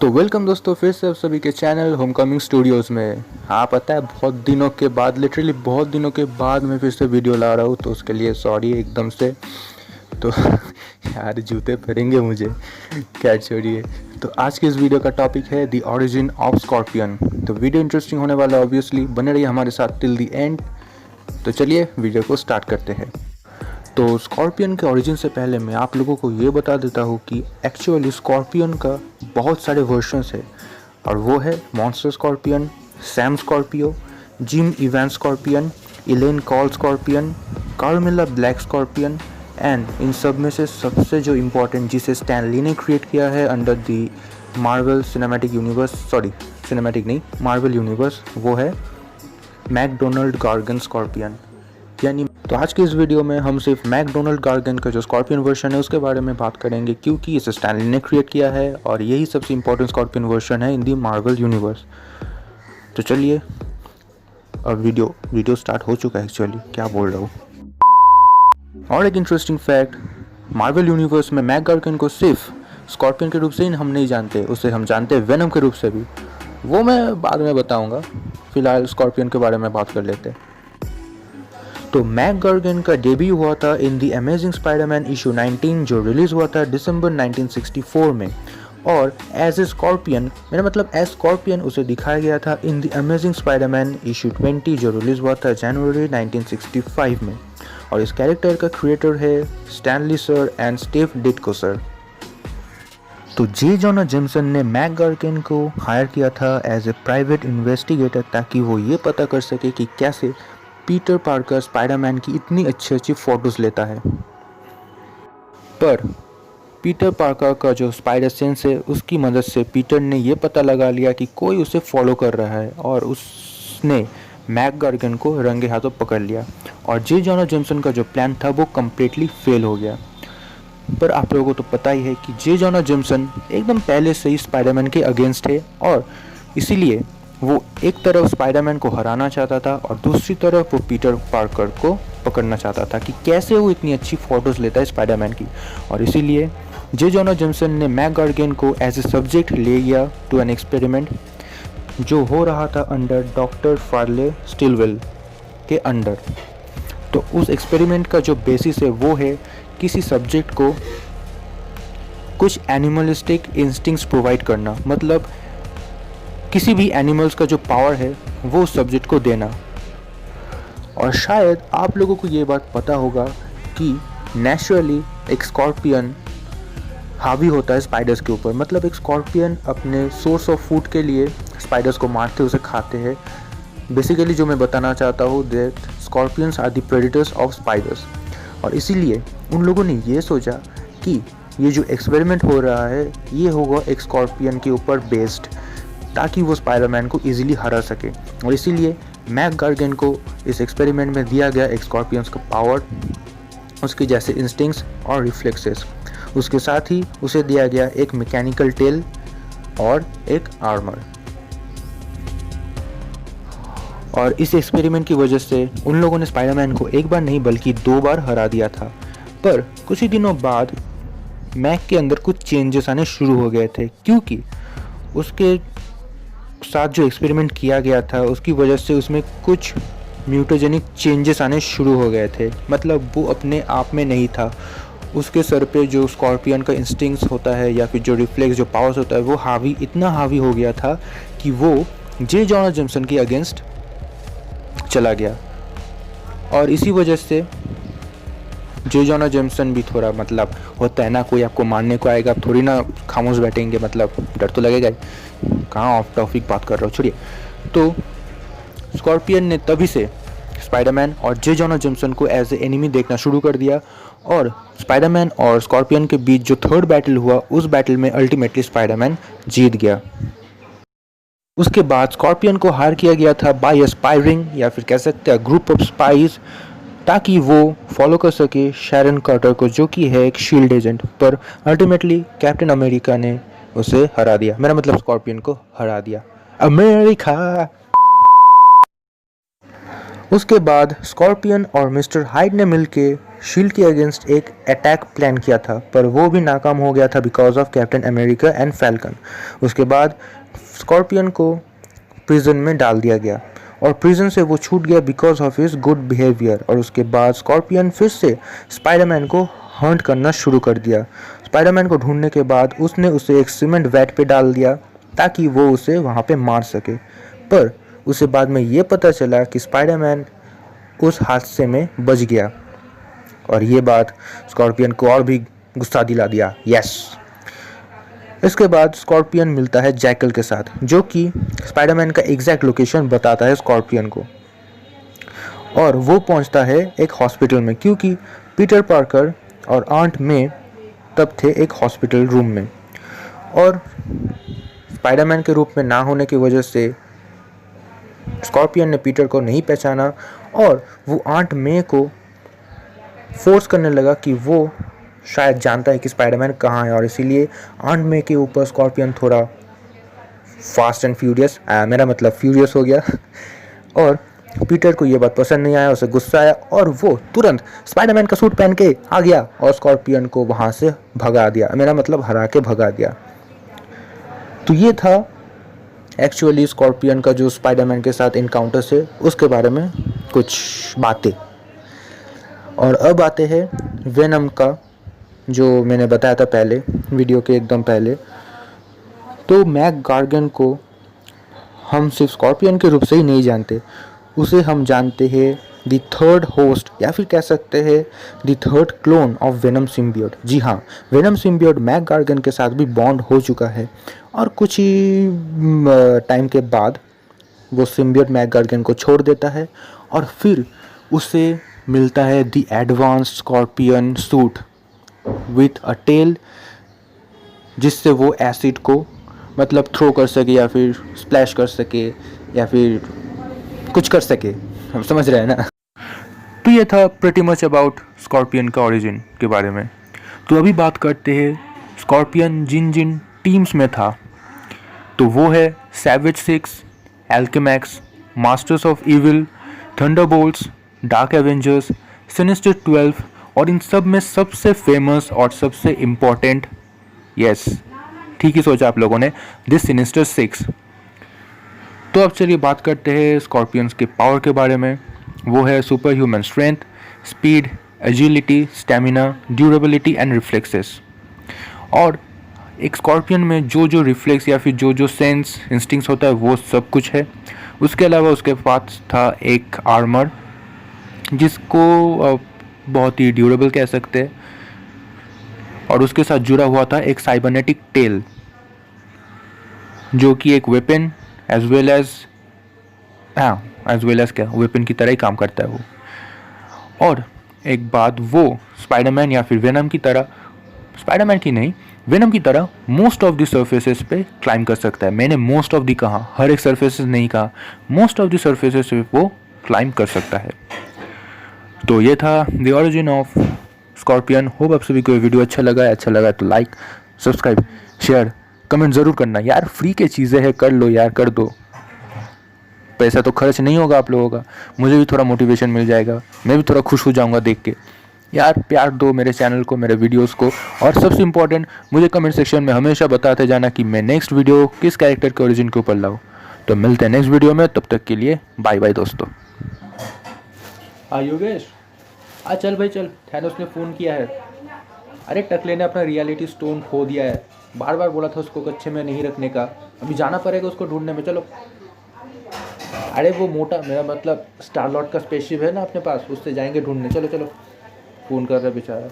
तो वेलकम दोस्तों, फिर से आप सभी के चैनल होमकमिंग स्टूडियोज़ में। हाँ, पता है बहुत दिनों के बाद, लिटरली बहुत दिनों के बाद मैं फिर से वीडियो ला रहा हूँ, तो उसके लिए सॉरी एकदम से। तो यार जूते पड़ेंगे मुझे, क्या छोड़िए। तो आज की इस वीडियो का टॉपिक है द ऑरिजिन ऑफ स्कॉर्पियन। तो वीडियो इंटरेस्टिंग होने वाला है, ऑब्वियसली बने रहिए हमारे साथ टिल द एंड। तो चलिए वीडियो को स्टार्ट करते हैं। तो स्कॉर्पियन के ओरिजिन से पहले मैं आप लोगों को ये बता देता हूँ कि एक्चुअली स्कॉर्पियन का बहुत सारे वर्जन्स है, और वो है monster scorpion, Sam Scorpio, Jim Evan scorpion, Elaine Coll scorpion, Carmela black scorpion, and इन सब में से सबसे जो इम्पोर्टेंट जिसे स्टैन ली ने क्रिएट किया है under the Marvel cinematic universe, sorry cinematic नहीं, मार्वल यूनिवर्स, वो है मैकडोनाल्ड गार्गन स्कॉर्पियन। यानी तो आज की इस वीडियो में हम सिर्फ मैकडोनाल्ड गार्गन का जो स्कॉर्पियन वर्जन है उसके बारे में बात करेंगे, क्योंकि इसे स्टैन ली ने क्रिएट किया है और यही सबसे इंपॉर्टेंट स्कॉर्पियन वर्जन है इन दी मार्वल यूनिवर्स। तो चलिए अब वीडियो स्टार्ट हो चुका है, एक्चुअली क्या बोल रहा हूँ। और एक इंटरेस्टिंग फैक्ट, मार्वल यूनिवर्स में मैक गार्गन को सिर्फ स्कॉर्पियन के रूप से ही हम नहीं जानते, उसे हम जानते हैं वेनम के रूप से भी। वो मैं बाद में बताऊँगा, फिलहाल स्कॉर्पियन के बारे में बात कर लेते हैं। तो मैक गार्गन का डेब्यू हुआ था in the amazing Spiderman issue 19, जो रिलीज़ हुआ था दिसंबर 1964 में। और एज ए स्कॉर्पियन, मेरा मतलब एज स्कॉर्पियन उसे दिखाया गया था in the amazing Spiderman issue 20, जो रिलीज़ हुआ था जनवरी 1965 में। और इस कैरेक्टर का क्रिएटर है Stan Lee sir and Steve Ditko sir. तो जे जोना जेमसन ने मैक गार्गन को हायर किया था एज ए प्राइवेट इन्वेस्टिगेटर, ताकि वो ये पता कर सके कि कैसे पीटर पार्कर स्पाइडरमैन की इतनी अच्छी फ़ोटोज़ लेता है। पर पीटर पार्कर का जो स्पाइडर सेंस है उसकी मदद से पीटर ने ये पता लगा लिया कि कोई उसे फॉलो कर रहा है, और उसने मैक गार्गन को रंगे हाथों पकड़ लिया। और जे जोना जेमसन का जो प्लान था वो कम्प्लीटली फेल हो गया। पर आप लोगों को तो पता ही है कि जे जोना जेमसन एकदम पहले से ही स्पाइडरमैन के अगेंस्ट है, और इसीलिए वो एक तरफ स्पाइडरमैन को हराना चाहता था और दूसरी तरफ वो पीटर पार्कर को पकड़ना चाहता था कि कैसे वो इतनी अच्छी फ़ोटोज़ लेता है स्पाइडरमैन की। और इसीलिए जे जोना जेमसन ने मैक गार्गन को एज ए सब्जेक्ट ले गया टू एन एक्सपेरिमेंट जो हो रहा था अंडर डॉक्टर फार्ले स्टिलवेल के अंडर। तो उस एक्सपेरिमेंट का जो बेसिस है वो है किसी सब्जेक्ट को कुछ एनिमलिस्टिक इंस्टिंक्ट्स प्रोवाइड करना, मतलब किसी भी एनिमल्स का जो पावर है वो उस सब्जेक्ट को देना। और शायद आप लोगों को ये बात पता होगा कि नेचुरली एक स्कॉर्पियन हावी होता है स्पाइडर्स के ऊपर, मतलब एक स्कॉर्पियन अपने सोर्स ऑफ फूड के लिए स्पाइडर्स को मारते उसे खाते हैं। बेसिकली जो मैं बताना चाहता हूँ that scorpions are the predators of spiders. और इसीलिए उन लोगों ने ये सोचा कि ये जो एक्सपेरिमेंट हो रहा है ये होगा एक स्कॉर्पियन के ऊपर बेस्ड, ताकि वो स्पाइडरमैन को इजीली हरा सके। और इसीलिए मैक गार्गन को इस एक्सपेरिमेंट में दिया गया एक स्कॉर्पियंस का पावर, उसके जैसे इंस्टिंक्ट्स और रिफ्लेक्सेस। उसके साथ ही उसे दिया गया एक मैकेनिकल टेल और एक आर्मर। और इस एक्सपेरिमेंट की वजह से उन लोगों ने स्पाइडरमैन को एक बार नहीं बल्कि 2 बार हरा दिया था। पर कुछ ही दिनों बाद मैक के अंदर कुछ चेंजेस आने शुरू हो गए थे, क्योंकि उसके साथ जो एक्सपेरिमेंट किया गया था उसकी वजह से उसमें कुछ म्यूटोजेनिक चेंजेस आने शुरू हो गए थे। मतलब वो अपने आप में नहीं था, उसके सर पे जो स्कॉर्पियन का इंस्टिंक्ट्स होता है या फिर जो रिफ्लेक्स जो पावर्स होता है वो इतना हावी हो गया था कि वो जे जोना जेमसन के अगेंस्ट चला गया। और इसी वजह से जे जोना जेमसन भी थोड़ा, मतलब होता है ना, कोई आपको मारने को आएगा, आप थोड़ी ना खामोश बैठेंगे, मतलब डर तो लगेगा ही। कहाँ ऑफ टॉपिक बात कर रहा हूँ, छोड़िए। तो स्कॉर्पियन ने तभी से स्पाइडरमैन और जे जोना जेमसन को एज ए एनिमी देखना शुरू कर दिया, और स्पाइडरमैन और स्कॉर्पियन के बीच जो थर्ड बैटल हुआ उस बैटल में अल्टीमेटली स्पाइडरमैन जीत गया। उसके बाद स्कॉर्पियन को हायर किया गया था बाय ए स्पाई रिंग, या फिर कह सकते हैं ग्रुप ऑफ स्पाइज, ताकि वो फॉलो कर सके शैरन कार्टर को, जो कि है एक शील्ड एजेंट। पर अल्टीमेटली कैप्टन अमेरिका ने उसे हरा दिया, मेरा मतलब स्कॉर्पियन को हरा दिया। अमेरिका। उसके बाद स्कॉर्पियन और मिस्टर हाइड ने मिलके शील्ड के अगेंस्ट एक अटैक प्लान किया था, पर वो भी नाकाम हो गया था because of captain America and falcon. उसके बाद स्कॉर्पियन को प्रिजन में डाल दिया गया और प्रिजन से वो छूट गया because of his good behaviour. और उसके बाद स्कॉर्पियन फिर से स्पाइडरमैन को हंट करना शुरू कर दिया। स्पाइडरमैन को ढूंढने के बाद उसने उसे एक सीमेंट वैट पे डाल दिया ताकि वो उसे वहाँ पे मार सके, पर उसे बाद में ये पता चला कि स्पाइडरमैन उस हादसे में बच गया और ये बात स्कॉर्पियन को और भी गुस्सा दिला दिया। यस। इसके बाद स्कॉर्पियन मिलता है जैकल के साथ, जो कि स्पाइडरमैन का एग्जैक्ट लोकेशन बताता है स्कॉर्पियन को, और वो पहुंचता है एक हॉस्पिटल में क्योंकि पीटर पार्कर और आंट मे तब थे एक हॉस्पिटल रूम में, और स्पाइडरमैन के रूप में ना होने की वजह से स्कॉर्पियन ने पीटर को नहीं पहचाना और वो आंट मे को फोर्स करने लगा कि वो शायद जानता है कि स्पाइडरमैन कहाँ है, और इसीलिए आंट मे के ऊपर स्कॉर्पियन थोड़ा फास्ट एंड फ्यूरियस मेरा मतलब फ्यूरियस हो गया और पीटर को ये बात पसंद नहीं आया, उसे गुस्सा आया और वो तुरंत स्पाइडरमैन का सूट पहन के आ गया और स्कॉर्पियन को वहाँ से भगा दिया, मेरा मतलब हरा के भगा दिया। तो ये था एक्चुअली स्कॉर्पियन का जो स्पाइडरमैन के साथ इनकाउंटर से उसके बारे में कुछ बातें। और अब आते हैं वेनम का, जो मैंने बताया था पहले वीडियो के एकदम पहले। तो मैक गार्गन को हम सिर्फ स्कॉर्पियन के रूप से ही नहीं जानते, उसे हम जानते हैं द थर्ड होस्ट या फिर कह सकते हैं the third clone of Venom symbiote. जी हाँ, वेनम सिम्बियोट मैक गार्गन के साथ भी बॉन्ड हो चुका है और कुछ ही टाइम के बाद वो सिम्बियोट मैक गार्गन को छोड़ देता है और फिर उसे मिलता है the advanced scorpion suit with a tail, जिससे वो एसिड को मतलब थ्रो कर सके या फिर स्प्लैश कर सके या फिर कुछ कर सके, हम समझ रहे हैं ना। तो ये था प्रीटी मच अबाउट स्कॉर्पियन का ओरिजिन के बारे में। तो अभी बात करते हैं स्कॉर्पियन जिन जिन टीम्स में था। तो वो है Savage 6, Alchemax, Masters of Evil, Thunderbolts, Dark Avengers, Sinister 12, और इन सब में सबसे फेमस और सबसे इम्पोर्टेंट, यस ठीक ही सोचा आप लोगों ने, दिस सिनिस्टर 6। तो अब चलिए बात करते हैं स्कॉर्पियंस के पावर के बारे में। वो है super human strength, speed, agility, stamina, durability and reflexes. और एक स्कॉर्पियन में जो जो रिफ्लेक्स या फिर जो जो सेंस इंस्टिंक्ट्स होता है वो सब कुछ है। उसके अलावा उसके पास था एक आर्मर जिसको बहुत ही ड्यूरेबल कह सकते हैं, और उसके साथ जुड़ा हुआ था एक साइबरनेटिक टेल जो कि एक वेपन एज वेल एज क्या वेपन की तरह ही काम करता है वो। और एक बात, वो स्पाइडरमैन या फिर वेनम की तरह, स्पाइडरमैन की नहीं वेनम की तरह मोस्ट ऑफ द सर्फेसेस पे क्लाइम कर सकता है। मैंने मोस्ट ऑफ द कहा, हर एक सर्फेसेस नहीं कहा, मोस्ट ऑफ द सर्फेसेस पे वो क्लाइम कर सकता है। तो ये था the origin of scorpion. Hope आप सभी को ये वीडियो अच्छा लगा तो लाइक, सब्सक्राइब, शेयर, कमेंट ज़रूर करना यार। फ्री के चीज़ें हैं, कर लो यार, कर दो। पैसा तो खर्च नहीं होगा आप लोगों का, मुझे भी थोड़ा मोटिवेशन मिल जाएगा, मैं भी थोड़ा खुश हो जाऊंगा देख के। यार प्यार दो मेरे चैनल को, मेरे वीडियोस को, और सबसे इम्पोर्टेंट मुझे कमेंट सेक्शन में हमेशा बताते जाना कि मैं नेक्स्ट वीडियो किस कैरेक्टर के ओरिजिन के ऊपर लाऊं। तो मिलते हैं नेक्स्ट वीडियो में, तब तक के लिए बाय बाय दोस्तों। योगेश चल भाई चल, थैनोस ने फ़ोन किया है। अरे टकले ने अपना रियलिटी स्टोन खो दिया है, बार बार बोला था उसको कच्चे में नहीं रखने का, अभी जाना पड़ेगा उसको ढूंढने में। चलो। अरे वो मोटा, मेरा मतलब स्टार लॉर्ड का स्पेसशिप है ना अपने पास, उससे जाएंगे ढूंढने। चलो चलो, फ़ोन कर रहा है बेचारा।